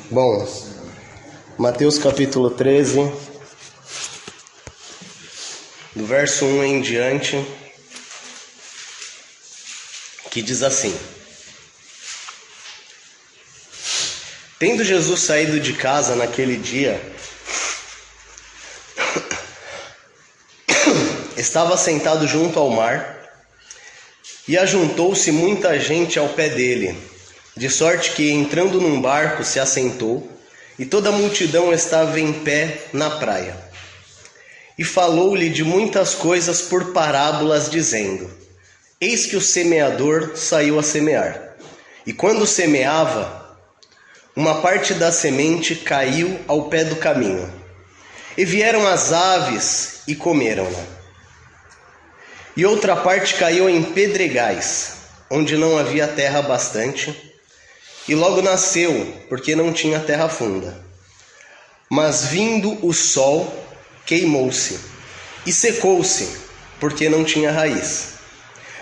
Bom, Mateus capítulo 13, do verso 1 em diante, que diz assim: Tendo Jesus saído de casa naquele dia, estava sentado junto ao mar, e ajuntou-se muita gente ao pé dele, de sorte que, entrando num barco, se assentou, e toda a multidão estava em pé na praia. E falou-lhe de muitas coisas por parábolas, dizendo: Eis que o semeador saiu a semear. E quando semeava, uma parte da semente caiu ao pé do caminho. E vieram as aves e comeram-na. E outra parte caiu em pedregais, onde não havia terra bastante, e logo nasceu, porque não tinha terra funda. Mas vindo o sol, queimou-se, e secou-se, porque não tinha raiz.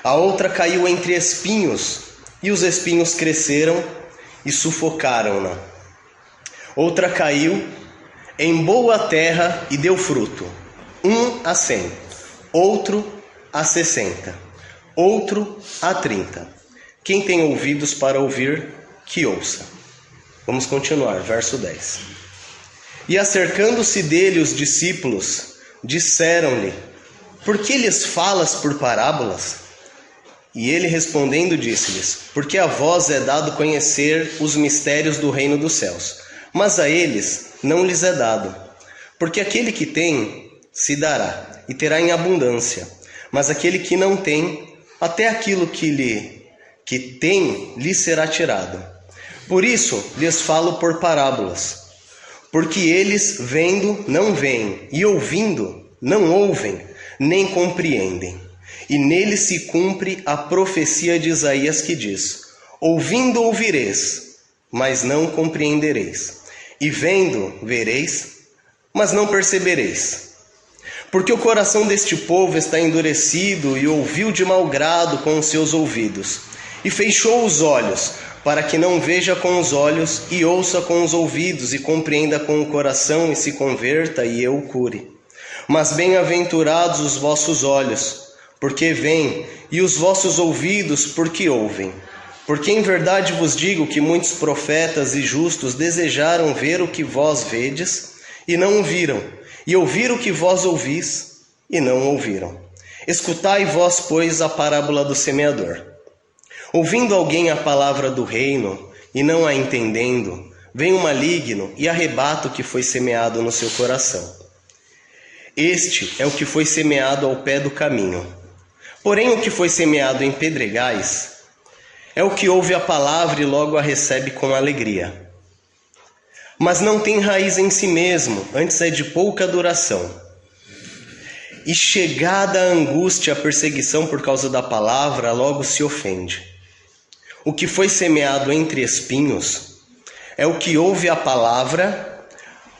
A outra caiu entre espinhos, e os espinhos cresceram e sufocaram-na. Outra caiu em boa terra e deu fruto, 100, outro 60, outro 30. Quem tem ouvidos para ouvir, que ouça. Vamos continuar, verso 10. E acercando-se dele os discípulos, disseram-lhe: Por que lhes falas por parábolas? E ele respondendo disse-lhes: Porque a vós é dado conhecer os mistérios do reino dos céus, mas a eles não lhes é dado. Porque aquele que tem, se dará, e terá em abundância, mas aquele que não tem, até aquilo que tem lhe será tirado. Por isso lhes falo por parábolas, porque eles vendo não veem, e ouvindo não ouvem, nem compreendem. E nele se cumpre a profecia de Isaías que diz: Ouvindo ouvireis, mas não compreendereis, e vendo vereis, mas não percebereis. Porque o coração deste povo está endurecido, e ouviu de mau grado com os seus ouvidos, e fechou os olhos, para que não veja com os olhos, e ouça com os ouvidos, e compreenda com o coração, e se converta, e eu o cure. Mas bem-aventurados os vossos olhos, porque veem, e os vossos ouvidos, porque ouvem. Porque em verdade vos digo que muitos profetas e justos desejaram ver o que vós vedes, e não o viram, e ouvir o que vós ouvis, e não ouviram. Escutai vós, pois, a parábola do semeador. Ouvindo alguém a palavra do reino, e não a entendendo, vem o maligno e arrebata o que foi semeado no seu coração. Este é o que foi semeado ao pé do caminho. Porém, o que foi semeado em pedregais é o que ouve a palavra e logo a recebe com alegria. Mas não tem raiz em si mesmo, antes é de pouca duração. E chegada a angústia, a perseguição por causa da palavra, logo se ofende. O que foi semeado entre espinhos é o que ouve a palavra,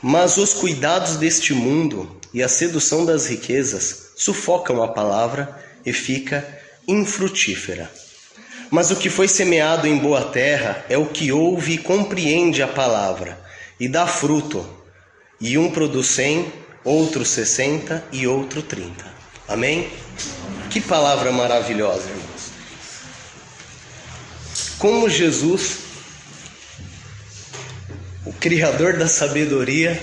mas os cuidados deste mundo e a sedução das riquezas sufocam a palavra e fica infrutífera. Mas o que foi semeado em boa terra é o que ouve e compreende a palavra e dá fruto, e um produz 100, outro 60 e outro 30. Amém? Que palavra maravilhosa, irmãos. Como Jesus, o Criador da sabedoria,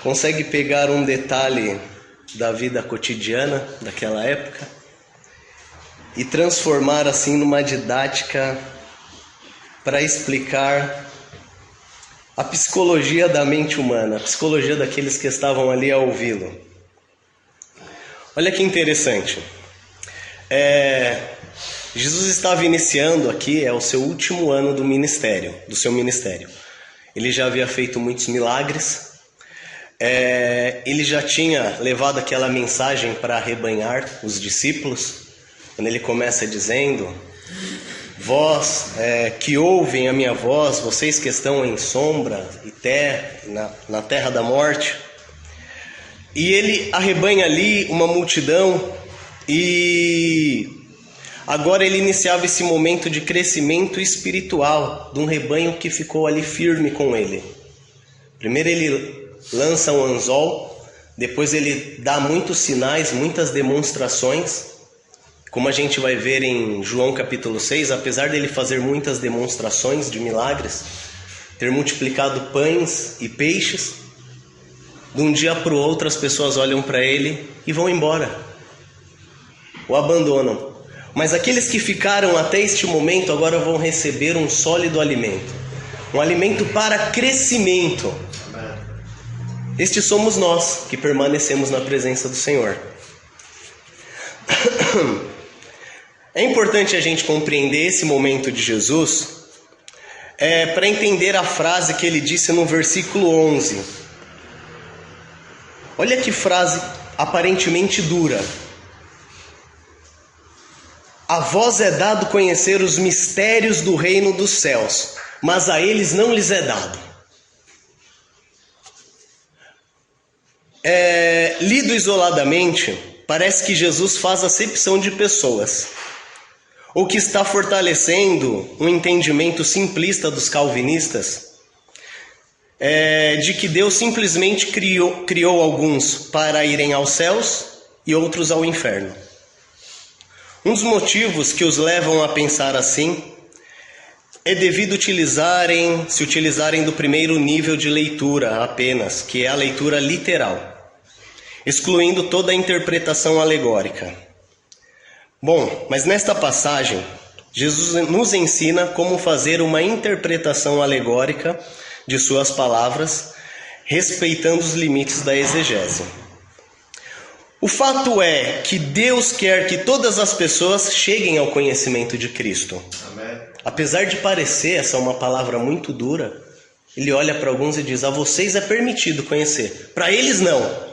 consegue pegar um detalhe da vida cotidiana daquela época e transformar assim numa didática para explicar a psicologia da mente humana, a psicologia daqueles que estavam ali a ouvi-lo. Olha que interessante. Jesus estava iniciando aqui, o seu último ano do seu ministério. Ele já havia feito muitos milagres, ele já tinha levado aquela mensagem para arrebanhar os discípulos, quando ele começa dizendo: Vós que ouvem a minha voz, vocês que estão em sombra e na terra da morte. E ele arrebanha ali uma multidão e Agora ele iniciava esse momento de crescimento espiritual de um rebanho que ficou ali firme com ele. Primeiro ele lança um anzol, depois ele dá muitos sinais, muitas demonstrações. Como a gente vai ver em João capítulo 6, apesar dele fazer muitas demonstrações de milagres, ter multiplicado pães e peixes, de um dia para o outro as pessoas olham para ele e vão embora, o abandonam. Mas aqueles que ficaram até este momento agora vão receber um sólido alimento, um alimento para crescimento. Estes somos nós que permanecemos na presença do Senhor. É importante a gente compreender esse momento de Jesus para entender a frase que ele disse no versículo 11. Olha que frase aparentemente dura. A vós é dado conhecer os mistérios do reino dos céus, mas a eles não lhes é dado. Lido isoladamente, parece que Jesus faz acepção de pessoas, ou que está fortalecendo um entendimento simplista dos calvinistas, de que Deus simplesmente criou alguns para irem aos céus e outros ao inferno. Um dos motivos que os levam a pensar assim é devido se utilizarem do primeiro nível de leitura apenas, que é a leitura literal, excluindo toda a interpretação alegórica. Bom, mas nesta passagem, Jesus nos ensina como fazer uma interpretação alegórica de suas palavras, respeitando os limites da exegese. O fato é que Deus quer que todas as pessoas cheguem ao conhecimento de Cristo. Amém. Apesar de parecer essa uma palavra muito dura, ele olha para alguns e diz: a vocês é permitido conhecer, para eles não.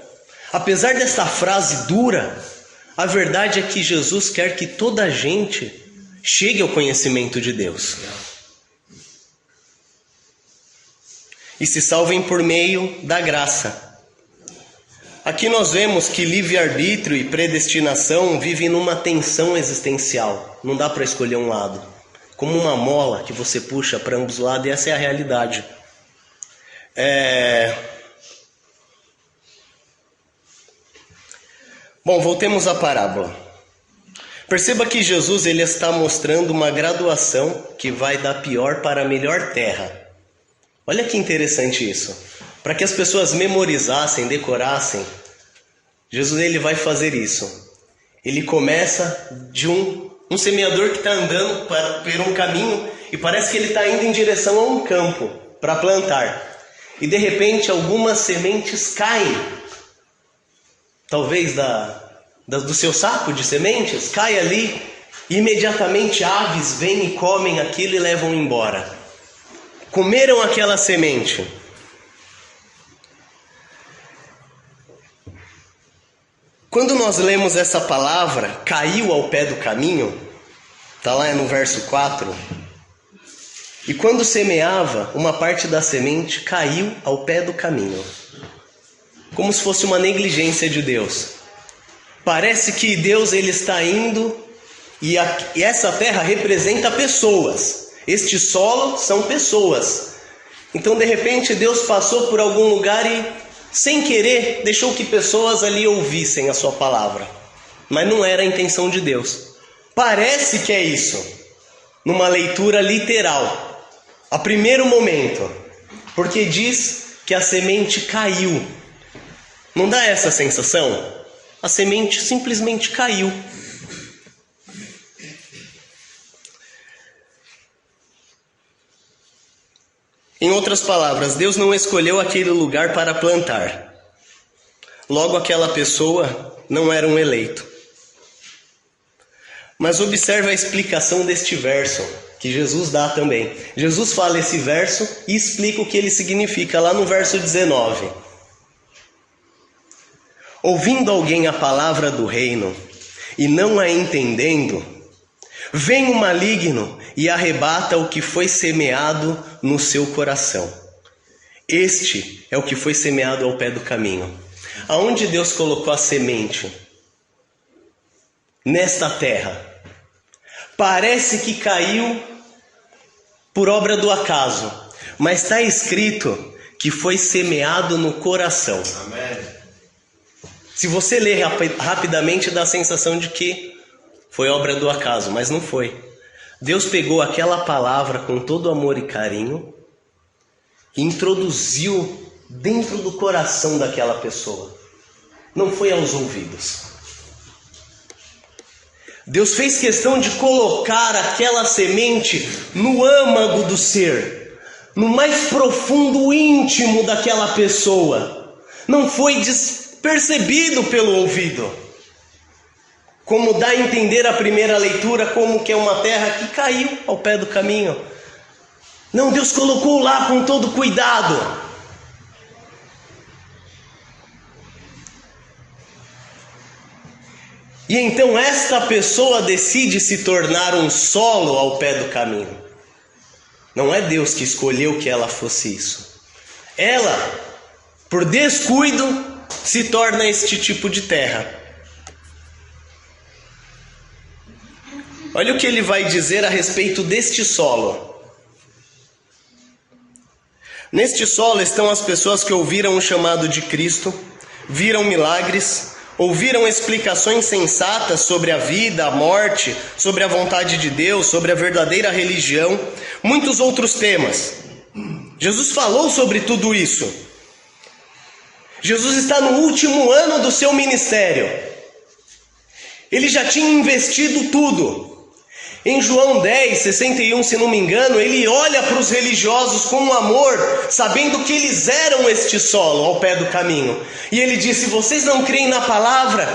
Apesar desta frase dura, a verdade é que Jesus quer que toda a gente chegue ao conhecimento de Deus e se salvem por meio da graça. Aqui nós vemos que livre-arbítrio e predestinação vivem numa tensão existencial. Não dá para escolher um lado. Como uma mola que você puxa para ambos os lados, e essa é a realidade. Bom, voltemos à parábola. Perceba que Jesus ele está mostrando uma graduação que vai da pior para a melhor terra. Olha que interessante isso. Para que as pessoas memorizassem, decorassem, Jesus ele vai fazer isso. Ele começa de um semeador que está andando por um caminho e parece que ele está indo em direção a um campo para plantar. E de repente algumas sementes caem. Talvez do seu saco de sementes, cai ali e imediatamente aves vêm e comem aquilo e levam embora. Comeram aquela semente. Quando nós lemos essa palavra, caiu ao pé do caminho, está lá no verso 4, e quando semeava, uma parte da semente caiu ao pé do caminho, como se fosse uma negligência de Deus. Parece que Deus ele está indo e essa terra representa pessoas. Este solo são pessoas. Então de repente Deus passou por algum lugar e sem querer deixou que pessoas ali ouvissem a sua palavra. Mas não era a intenção de Deus. Parece que é isso, numa leitura literal, a primeiro momento, porque diz que a semente caiu. Não dá essa sensação? A semente simplesmente caiu. Em outras palavras, Deus não escolheu aquele lugar para plantar. Logo, aquela pessoa não era um eleito. Mas observe a explicação deste verso, que Jesus dá também. Jesus fala esse verso e explica o que ele significa lá no verso 19. Ouvindo alguém a palavra do reino e não a entendendo, vem o maligno e arrebata o que foi semeado no seu coração. Este é o que foi semeado ao pé do caminho. Aonde Deus colocou a semente? Nesta terra. parece que caiu por obra do acaso, mas está escrito que foi semeado no coração. Amém. Se você ler rapidamente, dá a sensação de que foi obra do acaso, mas não foi. Deus pegou aquela palavra com todo amor e carinho e introduziu dentro do coração daquela pessoa. Não foi aos ouvidos. Deus fez questão de colocar aquela semente no âmago do ser, no mais profundo íntimo daquela pessoa. Não foi despercebido pelo ouvido. Como dá a entender a primeira leitura, como que é uma terra que caiu ao pé do caminho. Não, Deus colocou lá com todo cuidado. E então esta pessoa decide se tornar um solo ao pé do caminho. Não é Deus que escolheu que ela fosse isso. Ela, por descuido, se torna este tipo de terra. Olha o que ele vai dizer a respeito deste solo. Neste solo estão as pessoas que ouviram o chamado de Cristo, viram milagres, ouviram explicações sensatas sobre a vida, a morte, sobre a vontade de Deus, sobre a verdadeira religião, muitos outros temas. Jesus falou sobre tudo isso. Jesus está no último ano do seu ministério. Ele já tinha investido tudo. Em João 10, 61, se não me engano, ele olha para os religiosos com amor, sabendo que eles eram este solo ao pé do caminho. E ele disse: vocês não creem na palavra?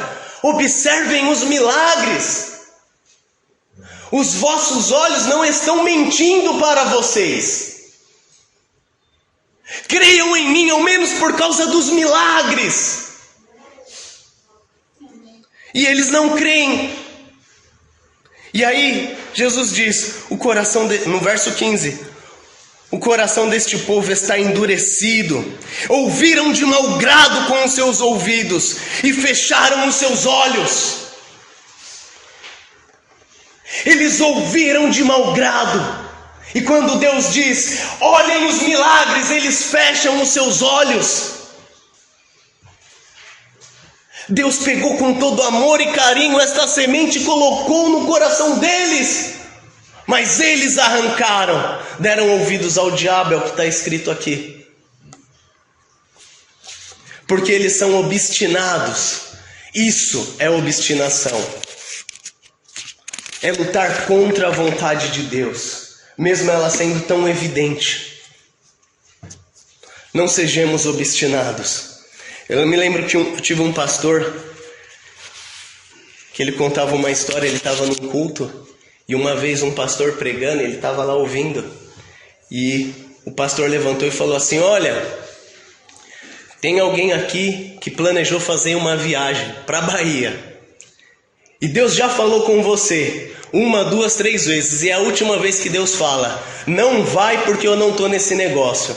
Observem os milagres. Os vossos olhos não estão mentindo para vocês. Creiam em mim, ao menos por causa dos milagres. E eles não creem. E aí, Jesus diz, no verso 15, o coração deste povo está endurecido, ouviram de mau grado com os seus ouvidos e fecharam os seus olhos. Eles ouviram de mau grado, e quando Deus diz, olhem os milagres, eles fecham os seus olhos. Deus pegou com todo amor e carinho esta semente e colocou no coração deles. Mas eles arrancaram, deram ouvidos ao diabo, é o que está escrito aqui. Porque eles são obstinados. Isso é obstinação. É lutar contra a vontade de Deus, mesmo ela sendo tão evidente. Não sejamos obstinados. Eu me lembro que eu tive um pastor que ele contava uma história. Ele estava num culto e uma vez um pastor pregando, ele estava lá ouvindo, e o pastor levantou e falou assim: olha, tem alguém aqui que planejou fazer uma viagem para a Bahia, e Deus já falou com você 1, 2, 3 vezes, e é a última vez que Deus fala: não vai porque eu não estou nesse negócio.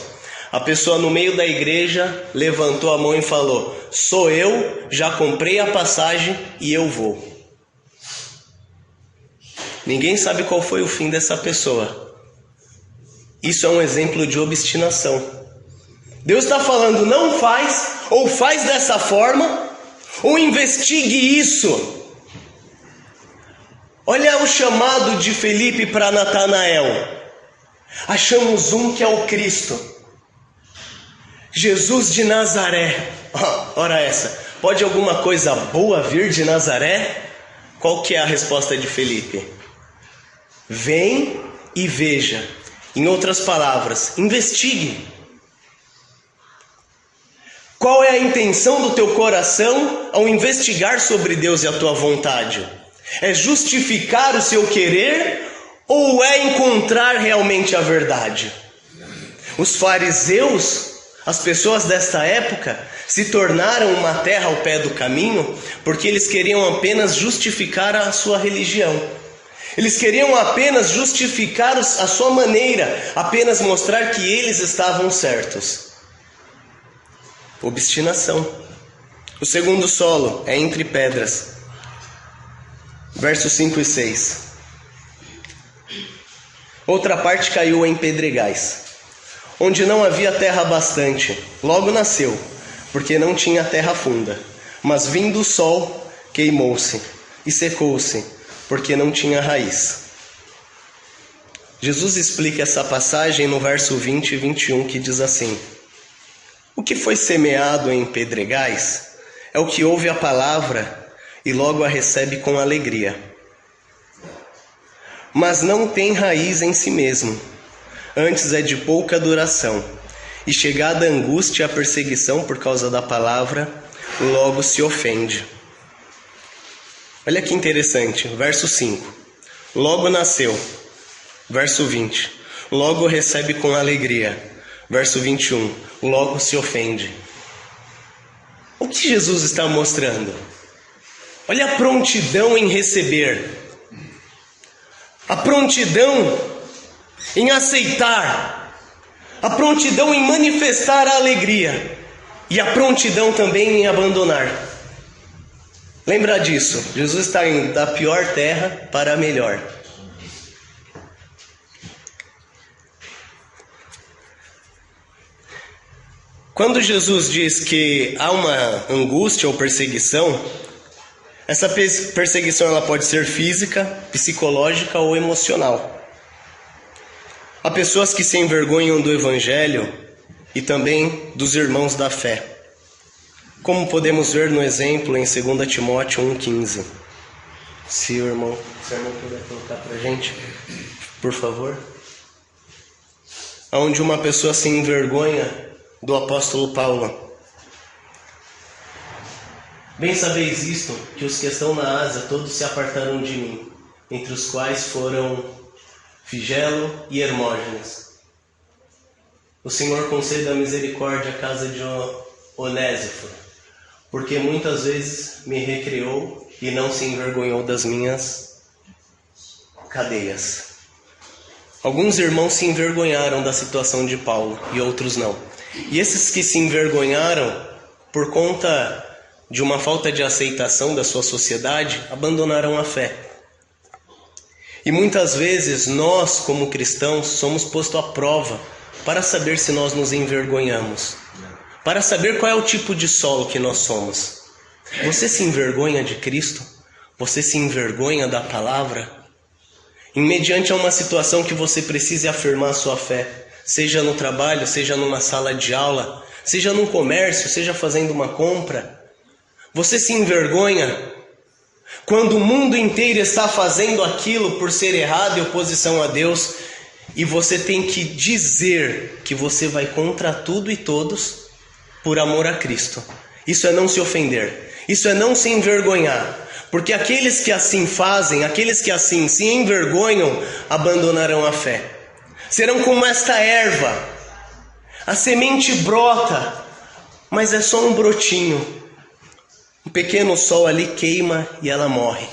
A pessoa no meio da igreja levantou a mão e falou: sou eu, já comprei a passagem e eu vou. Ninguém sabe qual foi o fim dessa pessoa. Isso é um exemplo de obstinação. Deus está falando: não faz, ou faz dessa forma, ou investigue isso. Olha o chamado de Felipe para Natanael: achamos um que é o Cristo, Jesus de Nazaré. Ora essa, pode alguma coisa boa vir de Nazaré? Qual que é a resposta de Felipe? Vem e veja. Em outras palavras, investigue. Qual é a intenção do teu coração ao investigar sobre Deus e a tua vontade? É justificar o seu querer ou é encontrar realmente a verdade? Os fariseus, as pessoas desta época, se tornaram uma terra ao pé do caminho porque eles queriam apenas justificar a sua religião. Eles queriam apenas justificar a sua maneira, apenas mostrar que eles estavam certos. Obstinação. O segundo solo é entre pedras. Versos 5 e 6. Outra parte caiu em pedregais, onde não havia terra bastante. Logo nasceu, porque não tinha terra funda. Mas vindo o sol, queimou-se e secou-se, porque não tinha raiz. Jesus explica essa passagem no verso 20 e 21, que diz assim: o que foi semeado em pedregais é o que ouve a palavra e logo a recebe com alegria, mas não tem raiz em si mesmo, antes é de pouca duração, e chegada a angústia e a perseguição por causa da palavra, logo se ofende. Olha que interessante, verso 5. Logo nasceu. Verso 20. Logo recebe com alegria. Verso 21. Logo se ofende. O que Jesus está mostrando? Olha a prontidão em receber. A prontidão em aceitar. A prontidão em manifestar a alegria. E a prontidão também em abandonar. Lembra disso, Jesus está indo da pior terra para a melhor. Quando Jesus diz que há uma angústia ou perseguição, essa perseguição ela pode ser física, psicológica ou emocional. Há pessoas que se envergonham do Evangelho e também dos irmãos da fé. Como podemos ver no exemplo em 2 Timóteo 1,15. Se o irmão puder colocar para a gente, por favor. Onde uma pessoa se envergonha do apóstolo Paulo. Bem sabeis isto, que os que estão na Ásia todos se apartaram de mim, entre os quais foram Figelo e Hermógenes. O Senhor conceda misericórdia à casa de Onésiforo, porque muitas vezes me recreou e não se envergonhou das minhas cadeias. Alguns irmãos se envergonharam da situação de Paulo e outros não. E esses que se envergonharam por conta de uma falta de aceitação da sua sociedade, abandonaram a fé. E muitas vezes nós, como cristãos, somos postos à prova para saber se nós nos envergonhamos. Para saber qual é o tipo de solo que nós somos. Você se envergonha de Cristo? Você se envergonha da palavra? Mediante a uma situação que você precise afirmar a sua fé, seja no trabalho, seja numa sala de aula, seja num comércio, seja fazendo uma compra, você se envergonha quando o mundo inteiro está fazendo aquilo por ser errado e oposição a Deus, e você tem que dizer que você vai contra tudo e todos por amor a Cristo. Isso é não se ofender, isso é não se envergonhar, porque aqueles que assim fazem, aqueles que assim se envergonham, abandonarão a fé. Serão como esta erva, a semente brota, mas é só um brotinho. Um pequeno sol ali queima e ela morre.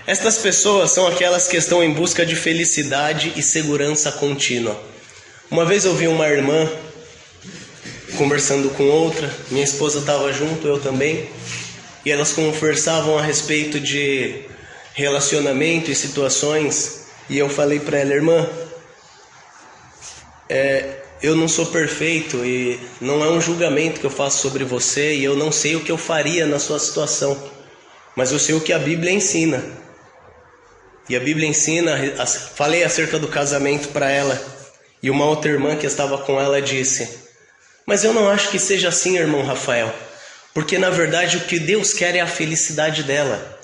Estas pessoas são aquelas que estão em busca de felicidade e segurança contínua. Uma vez eu vi uma irmã conversando com outra, minha esposa estava junto, eu também, e elas conversavam a respeito de relacionamento e situações, e eu falei para ela: irmã, eu não sou perfeito e não é um julgamento que eu faço sobre você, e eu não sei o que eu faria na sua situação, mas eu sei o que a Bíblia ensina. E a Bíblia ensina, falei acerca do casamento para ela, e uma outra irmã que estava com ela disse: mas eu não acho que seja assim, irmão Rafael, porque na verdade o que Deus quer é a felicidade dela.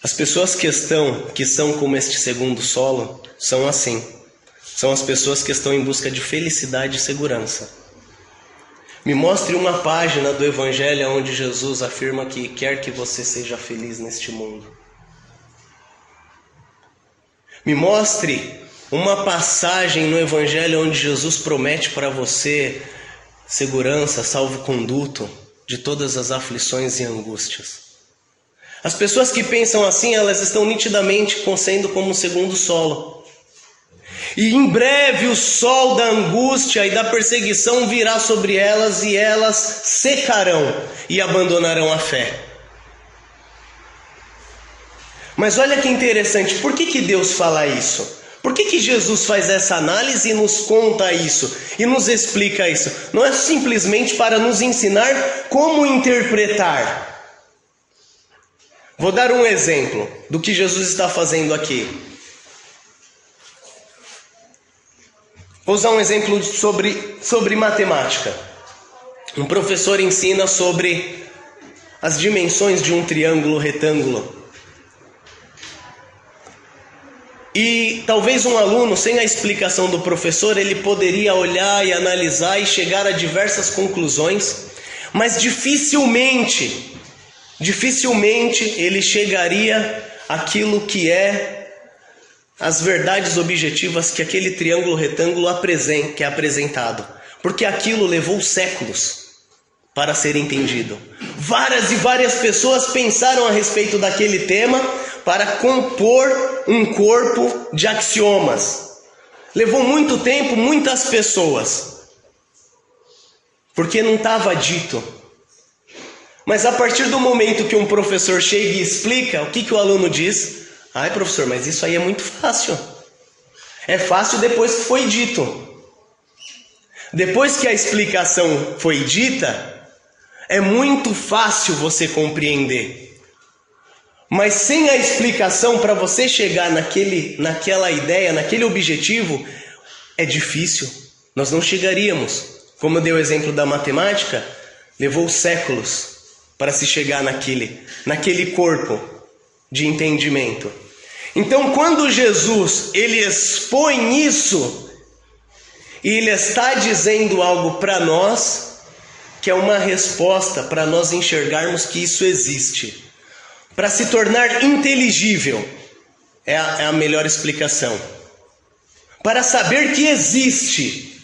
As pessoas que são como este segundo solo são assim. São as pessoas que estão em busca de felicidade e segurança. Me mostre uma página do Evangelho onde Jesus afirma que quer que você seja feliz neste mundo. Me mostre uma passagem no Evangelho onde Jesus promete para você segurança, salvo-conduto de todas as aflições e angústias. As pessoas que pensam assim, elas estão nitidamente sendo como um segundo solo. E em breve o sol da angústia e da perseguição virá sobre elas e elas secarão e abandonarão a fé. Mas olha que interessante, por que Deus fala isso? Por que Jesus faz essa análise e nos conta isso? E nos explica isso? Não é simplesmente para nos ensinar como interpretar. Vou dar um exemplo do que Jesus está fazendo aqui. Vou usar um exemplo sobre matemática. Um professor ensina sobre as dimensões de um triângulo retângulo. E talvez um aluno, sem a explicação do professor, ele poderia olhar e analisar e chegar a diversas conclusões, mas dificilmente ele chegaria àquilo que é as verdades objetivas que aquele triângulo retângulo que é apresentado. Porque aquilo levou séculos para ser entendido. Várias e várias pessoas pensaram a respeito daquele tema para compor um corpo de axiomas. Levou muito tempo, muitas pessoas, porque não estava dito. Mas a partir do momento que um professor chega e explica, o que o aluno diz? Ai, professor, mas isso aí é muito fácil. É fácil depois que foi dito. Depois que a explicação foi dita, é muito fácil você compreender. Mas sem a explicação, para você chegar naquela ideia, naquele objetivo, é difícil. Nós não chegaríamos. Como eu dei o exemplo da matemática, levou séculos para se chegar naquele corpo de entendimento. Então, quando Jesus ele expõe isso, e ele está dizendo algo para nós, que é uma resposta para nós enxergarmos que isso existe. Para se tornar inteligível, é a melhor explicação. Para saber que existe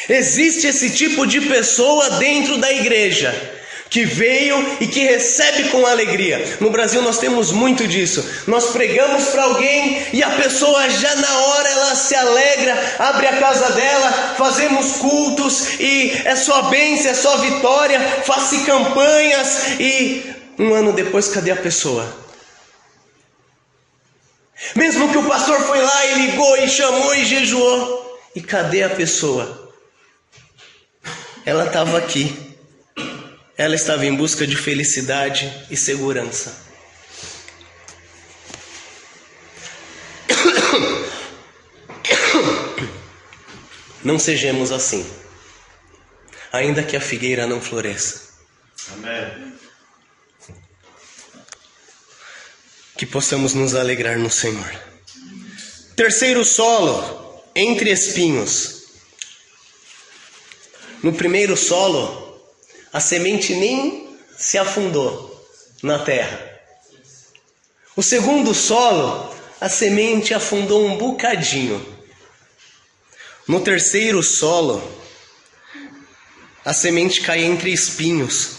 esse tipo de pessoa dentro da igreja, que veio e que recebe com alegria. No Brasil nós temos muito disso. Nós pregamos para alguém e a pessoa já na hora ela se alegra, abre a casa dela, fazemos cultos e é só bênção, é só vitória, faz-se campanhas e um ano depois, cadê a pessoa? Mesmo que o pastor foi lá e ligou e chamou e jejuou, e cadê a pessoa? Ela estava aqui. Ela estava em busca de felicidade e segurança. Não sejamos assim, ainda que a figueira não floresça. Amém. Que possamos nos alegrar no Senhor. Terceiro solo, entre espinhos. No primeiro solo, a semente nem se afundou na terra. O segundo solo, a semente afundou um bocadinho. No terceiro solo, a semente cai entre espinhos.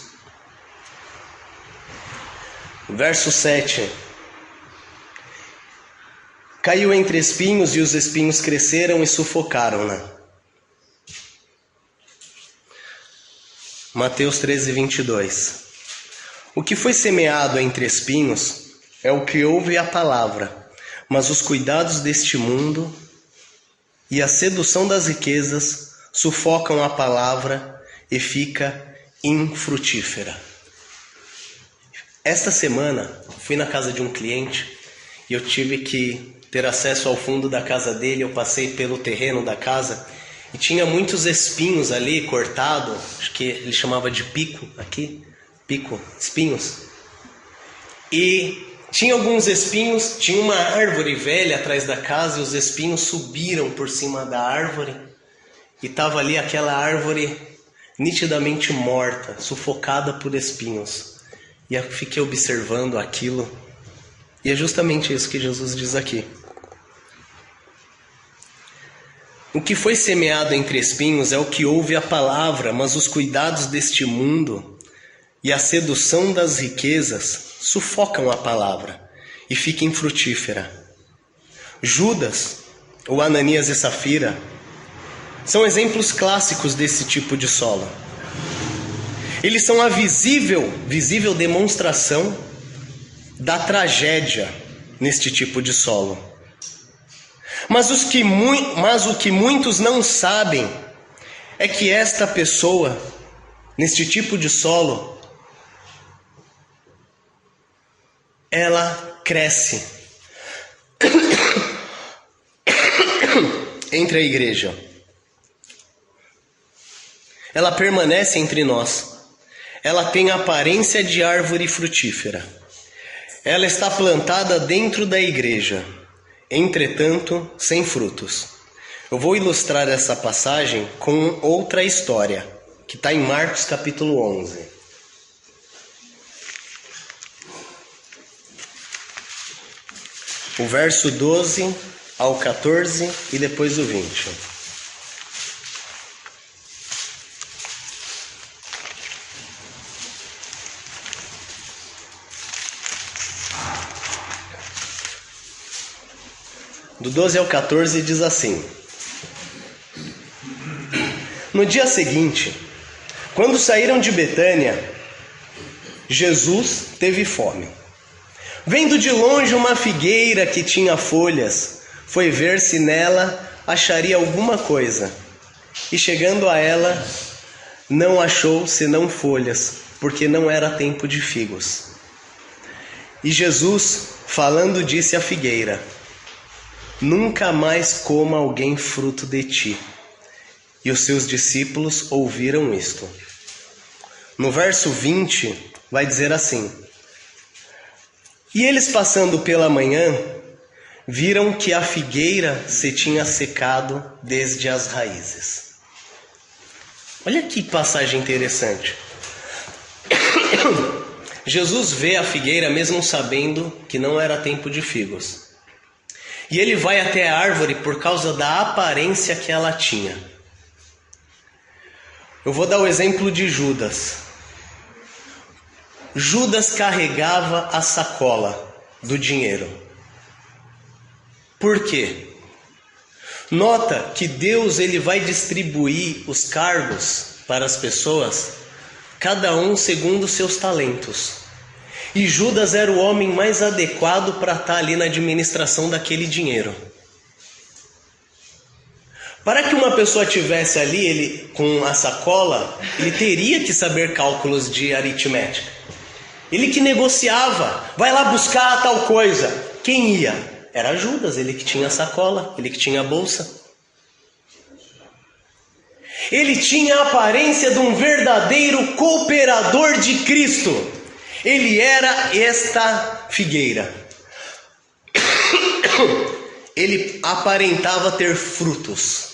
Verso 7. Caiu entre espinhos e os espinhos cresceram e sufocaram-na. Mateus 13, 22. O que foi semeado entre espinhos é o que ouve a palavra, mas os cuidados deste mundo e a sedução das riquezas sufocam a palavra e fica infrutífera. Esta semana fui na casa de um cliente e eu tive que ter acesso ao fundo da casa dele. Eu passei pelo terreno da casa e tinha muitos espinhos ali cortados, acho que ele chamava de pico aqui, espinhos. E tinha alguns espinhos, tinha uma árvore velha atrás da casa e os espinhos subiram por cima da árvore e estava ali aquela árvore nitidamente morta, sufocada por espinhos. E eu fiquei observando aquilo e é justamente isso que Jesus diz aqui. O que foi semeado entre espinhos é o que ouve a palavra, mas os cuidados deste mundo e a sedução das riquezas sufocam a palavra e fica infrutífera. Judas, ou Ananias e Safira, são exemplos clássicos desse tipo de solo. Eles são a visível demonstração da tragédia neste tipo de solo. Mas o que muitos não sabem é que esta pessoa, neste tipo de solo, ela cresce entre a igreja. Ela permanece entre nós. Ela tem a aparência de árvore frutífera. Ela está plantada dentro da igreja, entretanto, sem frutos. Eu vou ilustrar essa passagem com outra história, que está em Marcos capítulo 11. O verso 12 ao 14 e depois o 20. Do 12 ao 14 diz assim: No dia seguinte, quando saíram de Betânia, Jesus teve fome. Vendo de longe uma figueira que tinha folhas, foi ver se nela acharia alguma coisa. E chegando a ela, não achou senão folhas, porque não era tempo de figos. E Jesus, falando, disse à figueira: Nunca mais coma alguém fruto de ti. E os seus discípulos ouviram isto. No verso 20, vai dizer assim: E eles, passando pela manhã, viram que a figueira se tinha secado desde as raízes. Olha que passagem interessante. Jesus vê a figueira mesmo sabendo que não era tempo de figos. E ele vai até a árvore por causa da aparência que ela tinha. Eu vou dar o exemplo de Judas. Judas carregava a sacola do dinheiro. Por quê? Nota que Deus ele vai distribuir os cargos para as pessoas, cada um segundo seus talentos. E Judas era o homem mais adequado para estar ali na administração daquele dinheiro. Para que uma pessoa tivesse ali ele com a sacola, ele teria que saber cálculos de aritmética. Ele que negociava, vai lá buscar tal coisa. Quem ia? Era Judas, ele que tinha a sacola, ele que tinha a bolsa. Ele tinha a aparência de um verdadeiro cooperador de Cristo. Ele era esta figueira. Ele aparentava ter frutos.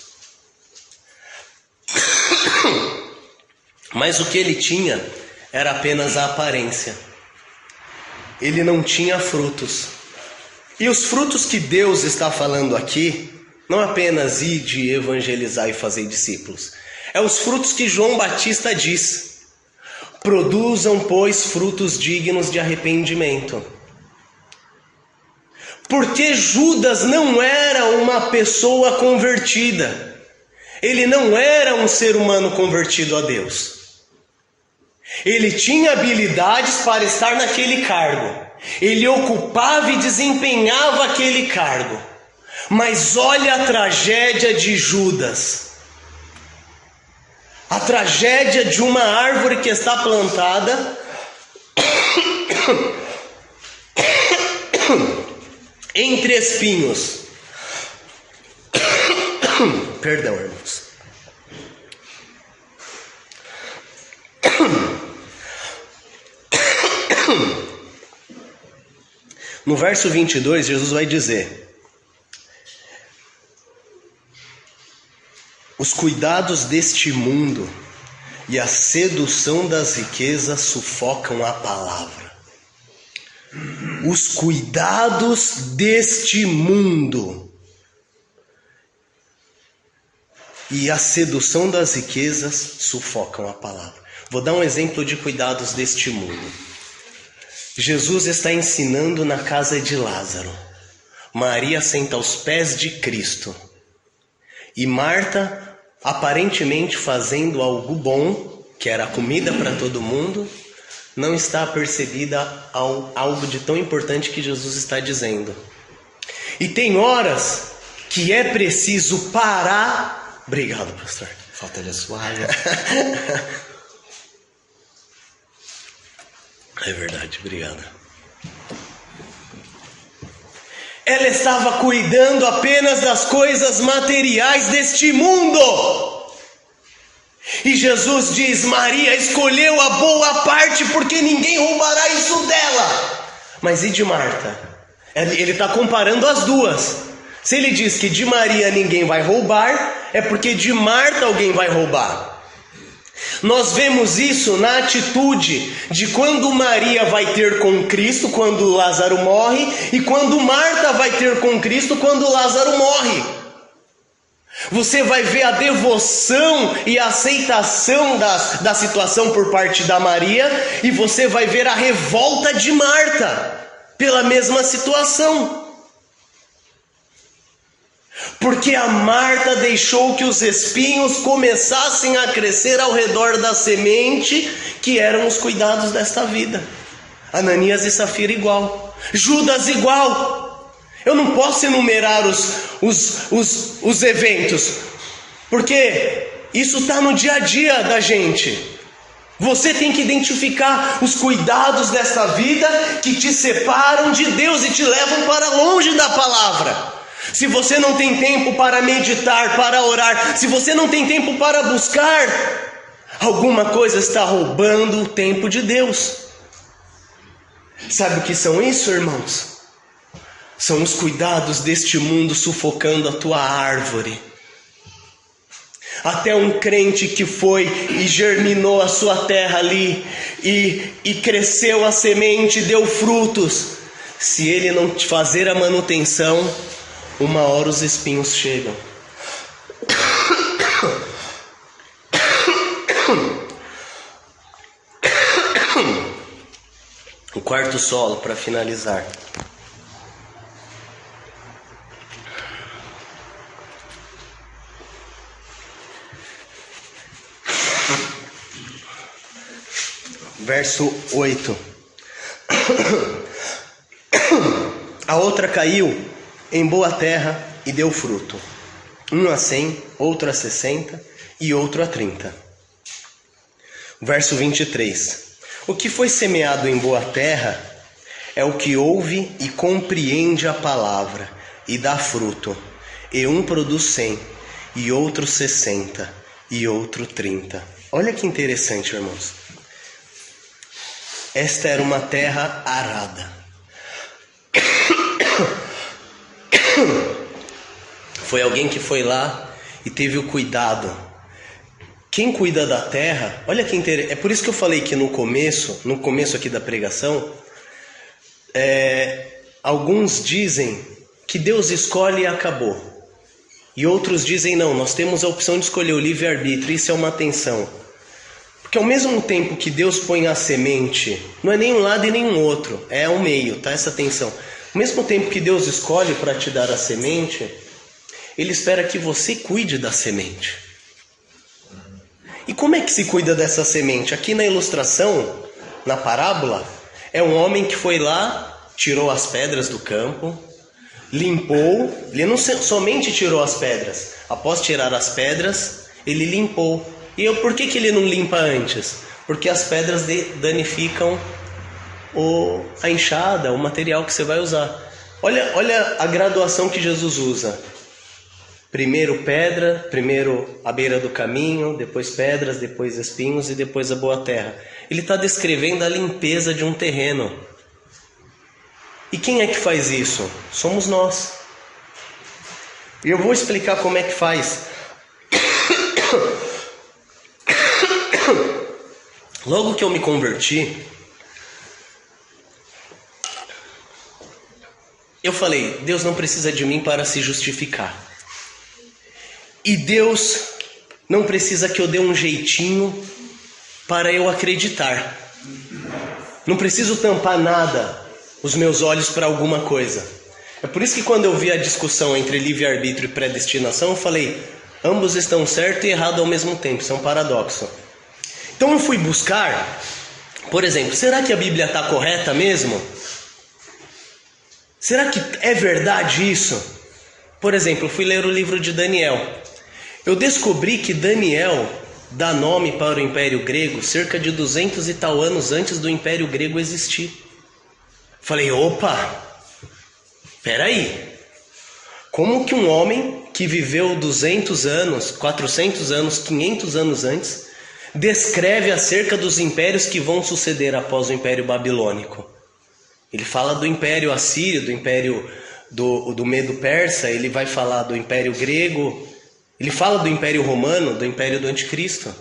Mas o que ele tinha era apenas a aparência. Ele não tinha frutos. E os frutos que Deus está falando aqui, não apenas ir de evangelizar e fazer discípulos. É os frutos que João Batista diz. Produzam, pois, frutos dignos de arrependimento. Porque Judas não era uma pessoa convertida. Ele não era um ser humano convertido a Deus. Ele tinha habilidades para estar naquele cargo. Ele ocupava e desempenhava aquele cargo. Mas olha a tragédia de Judas. A tragédia de uma árvore que está plantada entre espinhos. Perdão, irmãos. No verso 22, Jesus vai dizer: os cuidados deste mundo e a sedução das riquezas sufocam a palavra. Os cuidados deste mundo e a sedução das riquezas sufocam a palavra. Vou dar um exemplo de cuidados deste mundo. Jesus está ensinando na casa de Lázaro. Maria senta aos pés de Cristo. E Marta, aparentemente fazendo algo bom, que era comida para todo mundo, não está percebida algo de tão importante que Jesus está dizendo. E tem horas que é preciso parar. Obrigado, pastor. Falta ele suave. É verdade, obrigado. Ela estava cuidando apenas das coisas materiais deste mundo. E Jesus diz: Maria escolheu a boa parte, porque ninguém roubará isso dela. Mas e de Marta? Ele está comparando as duas. Se ele diz que de Maria ninguém vai roubar, é porque de Marta alguém vai roubar. Nós vemos isso na atitude de quando Maria vai ter com Cristo, quando Lázaro morre, e quando Marta vai ter com Cristo, quando Lázaro morre. Você vai ver a devoção e a aceitação da situação por parte da Maria, e você vai ver a revolta de Marta pela mesma situação. Porque a Marta deixou que os espinhos começassem a crescer ao redor da semente, que eram os cuidados desta vida. Ananias e Safira igual, Judas igual. Eu não posso enumerar os eventos, porque isso está no dia a dia da gente. Você tem que identificar os cuidados desta vida que te separam de Deus e te levam para longe da palavra. Se você não tem tempo para meditar, para orar, se você não tem tempo para buscar, alguma coisa está roubando o tempo de Deus. Sabe o que são isso, irmãos? São os cuidados deste mundo sufocando a tua árvore. Até um crente que foi e germinou a sua terra ali, e cresceu a semente, deu frutos. Se ele não fazer a manutenção, uma hora os espinhos chegam. O quarto solo para finalizar. Verso 8. A outra caiu em boa terra e deu fruto, um a 100, outro a 60 e outro a 30. Verso 23. O que foi semeado em boa terra é o que ouve e compreende a palavra e dá fruto, e um produz 100, e outro 60, e outro 30. Olha que interessante, irmãos. Esta era uma terra arada. Foi alguém que foi lá e teve o cuidado. Quem cuida da terra, olha que interessante. É por isso que eu falei que no começo aqui da pregação, alguns dizem que Deus escolhe e acabou. E outros dizem não, nós temos a opção de escolher o livre-arbítrio. Isso é uma tensão. Porque ao mesmo tempo que Deus põe a semente, não é nem um lado e nem um outro, é ao meio, tá? Essa tensão. Ao mesmo tempo que Deus escolhe para te dar a semente, Ele espera que você cuide da semente. E como é que se cuida dessa semente? Aqui na ilustração, na parábola, é um homem que foi lá, tirou as pedras do campo, limpou. Ele não somente tirou as pedras, após tirar as pedras, ele limpou. E por que ele não limpa antes? Porque as pedras danificam a enxada, o material que você vai usar. Olha a graduação que Jesus usa. Primeiro pedra, primeiro a beira do caminho, depois pedras, depois espinhos e depois a boa terra. Ele está descrevendo a limpeza de um terreno. E quem é que faz isso? Somos nós. E eu vou explicar como é que faz. Logo que eu me converti, eu falei, Deus não precisa de mim para se justificar. E Deus não precisa que eu dê um jeitinho para eu acreditar. Não preciso tampar nada os meus olhos para alguma coisa. É por isso que quando eu vi a discussão entre livre-arbítrio e predestinação, eu falei, ambos estão certo e errado ao mesmo tempo, isso é um paradoxo. Então eu fui buscar Por exemplo, será que a Bíblia está correta mesmo? Será que é verdade isso? Por exemplo, eu fui ler o livro de Daniel. Eu descobri que Daniel dá nome para o Império Grego cerca de 200 e tal anos antes do Império Grego existir. Falei, opa, peraí. Como que um homem que viveu 200 anos, 400 anos, 500 anos antes, descreve acerca dos impérios que vão suceder após o Império Babilônico? Ele fala do Império Assírio, do Império do Medo-Persa, ele vai falar do Império Grego, ele fala do Império Romano, do Império do Anticristo.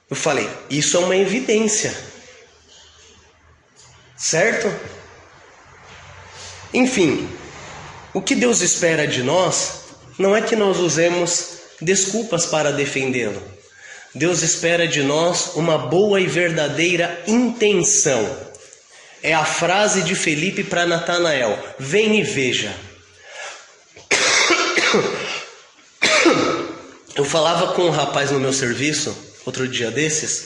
Eu falei, isso é uma evidência, certo? Enfim, o que Deus espera de nós não é que nós usemos desculpas para defendê-lo. Deus espera de nós uma boa e verdadeira intenção. É a frase de Felipe para Natanael: vem e veja. Eu falava com um rapaz no meu serviço, outro dia desses,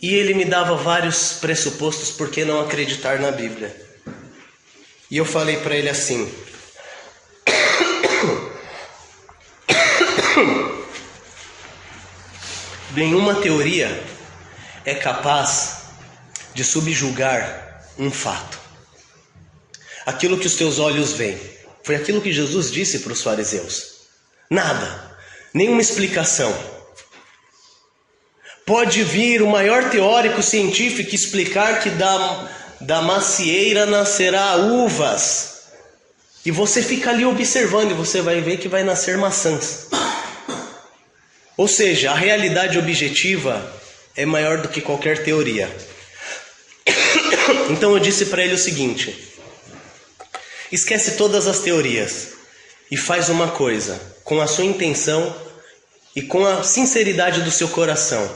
e ele me dava vários pressupostos por que não acreditar na Bíblia. E eu falei para ele assim: nenhuma teoria é capaz de subjugar um fato. Aquilo que os teus olhos veem. Foi aquilo que Jesus disse para os fariseus. Nada, nenhuma explicação. Pode vir o maior teórico científico e explicar que da macieira nascerá uvas. E você fica ali observando e você vai ver que vai nascer maçãs. Ou seja, a realidade objetiva é maior do que qualquer teoria. Então eu disse para ele o seguinte: esquece todas as teorias e faz uma coisa, com a sua intenção e com a sinceridade do seu coração.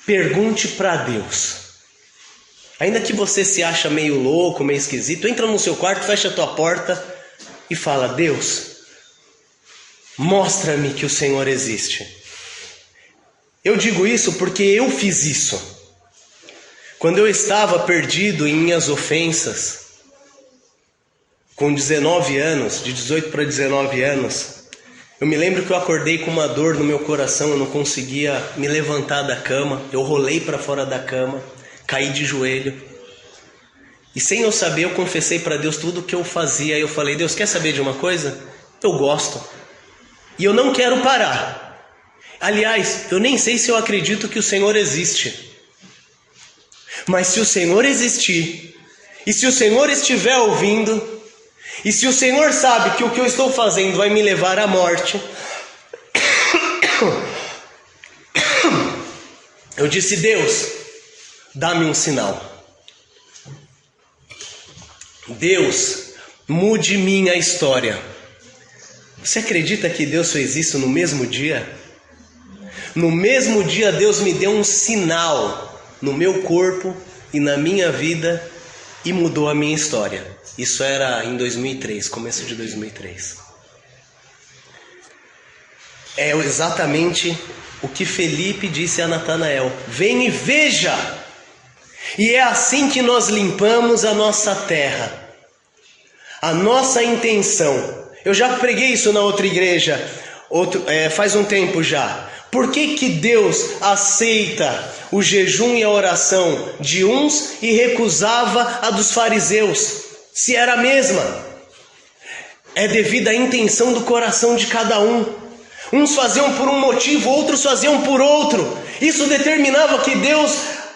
Pergunte para Deus. Ainda que você se acha meio louco, meio esquisito, entra no seu quarto, fecha a tua porta e fala: Deus, mostra-me que o Senhor existe. Eu digo isso porque eu fiz isso. Quando eu estava perdido em minhas ofensas, com 19 anos, de 18 para 19 anos, eu me lembro que eu acordei com uma dor no meu coração, eu não conseguia me levantar da cama, eu rolei para fora da cama, caí de joelho. E sem eu saber, eu confessei para Deus tudo o que eu fazia. Eu falei: Deus, quer saber de uma coisa? Eu gosto. E eu não quero parar. Aliás, eu nem sei se eu acredito que o Senhor existe. Mas se o Senhor existir, e se o Senhor estiver ouvindo, e se o Senhor sabe que o que eu estou fazendo vai me levar à morte, eu disse: Deus, dá-me um sinal. Deus, mude minha história. Você acredita que Deus fez isso no mesmo dia? No mesmo dia Deus me deu um sinal no meu corpo e na minha vida e mudou a minha história. Isso era em 2003, começo de 2003. É exatamente o que Felipe disse a Natanael: vem e veja. E é assim que nós limpamos a nossa terra, a nossa intenção. Eu já preguei isso na outra igreja, faz um tempo já. Por que Deus aceita o jejum e a oração de uns e recusava a dos fariseus, se era a mesma? É devido à intenção do coração de cada um. Uns faziam por um motivo, outros faziam por outro. Isso determinava que Deus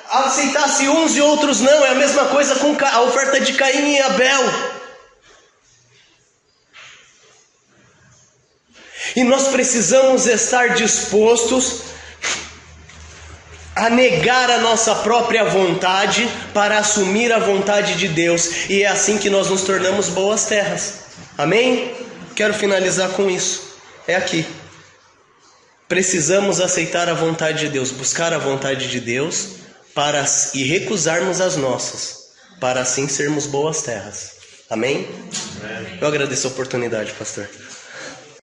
aceitasse uns e outros não. É a mesma coisa com a oferta de Caim e Abel. E nós precisamos estar dispostos a negar a nossa própria vontade para assumir a vontade de Deus. E é assim que nós nos tornamos boas terras. Amém? Quero finalizar com isso. É aqui. Precisamos aceitar a vontade de Deus, buscar a vontade de Deus e recusarmos as nossas, para assim sermos boas terras. Amém? Eu agradeço a oportunidade, pastor.